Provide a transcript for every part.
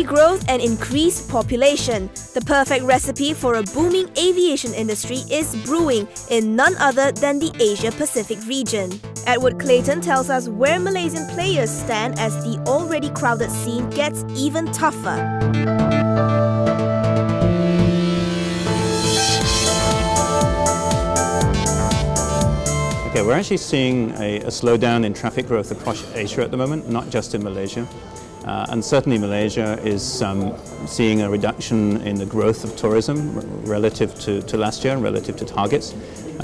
growth and increased population. The perfect recipe for a booming aviation industry is brewing in none other than the Asia-Pacific region. Edward Clayton tells us where Malaysian players stand as the already crowded scene gets even tougher. Okay, we're actually seeing a slowdown in traffic growth across Asia at the moment, not just in Malaysia. And certainly Malaysia is seeing a reduction in the growth of tourism relative to last year, relative to targets.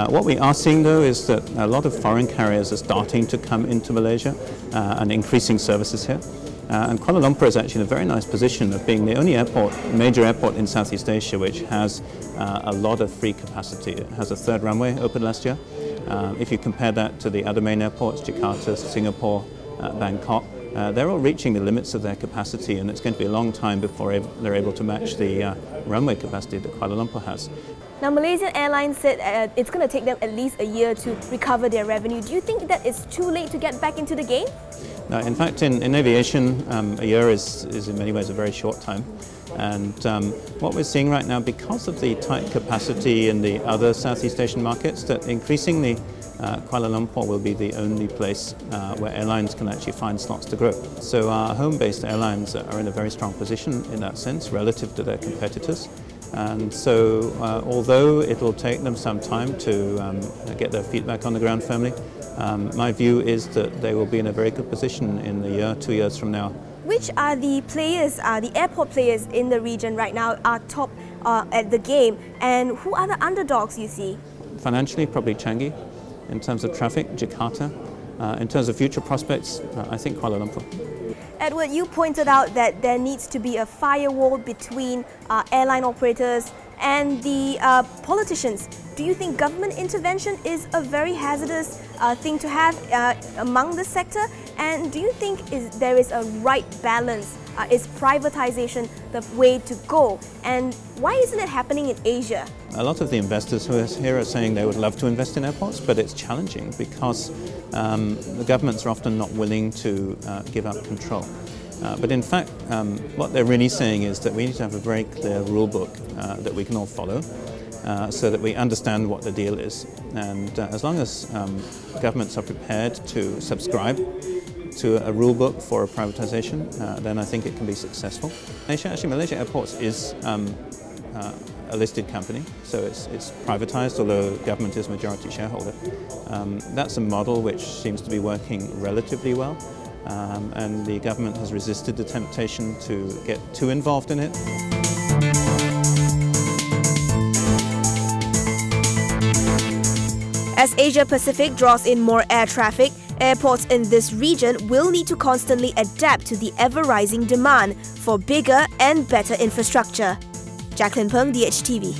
What we are seeing though is that a lot of foreign carriers are starting to come into Malaysia and increasing services here. And Kuala Lumpur is actually in a very nice position of being the only major airport in Southeast Asia which has a lot of free capacity. It has a third runway opened last year. If you compare that to the other main airports, Jakarta, Singapore, Bangkok, they're all reaching the limits of their capacity, and it's going to be a long time before they're able to match the runway capacity that Kuala Lumpur has. Now, Malaysian Airlines said it's going to take them at least a year to recover their revenue. Do you think that it's too late to get back into the game? No, in fact, in aviation, a year is in many ways a very short time. And what we're seeing right now, because of the tight capacity in the other Southeast Asian markets, that increasingly Kuala Lumpur will be the only place where airlines can actually find slots to grow. So our home-based airlines are in a very strong position in that sense relative to their competitors. And so although it will take them some time to get their feet back on the ground firmly, my view is that they will be in a very good position in the year, 2 years from now. Which are the players, the airport players in the region right now are top at the game, and who are the underdogs you see? Financially, probably Changi. In terms of traffic, Jakarta. In terms of future prospects, I think Kuala Lumpur. Edward, you pointed out that there needs to be a firewall between airline operators and the politicians. Do you think government intervention is a very hazardous thing to have among the sector? And do you think there is a right balance? Is privatization the way to go? And why isn't it happening in Asia? A lot of the investors who are here are saying they would love to invest in airports, but it's challenging because the governments are often not willing to give up control. But in fact, what they're really saying is that we need to have a very clear rule book that we can all follow so that we understand what the deal is. And as long as governments are prepared to subscribe to a rule book for a privatization, then I think it can be successful. Actually, Malaysia Airports is a listed company, so it's privatized, although government is majority shareholder. That's a model which seems to be working relatively well, and the government has resisted the temptation to get too involved in it. As Asia-Pacific draws in more air traffic, airports in this region will need to constantly adapt to the ever-rising demand for bigger and better infrastructure. Jacqueline Peng, DHTV.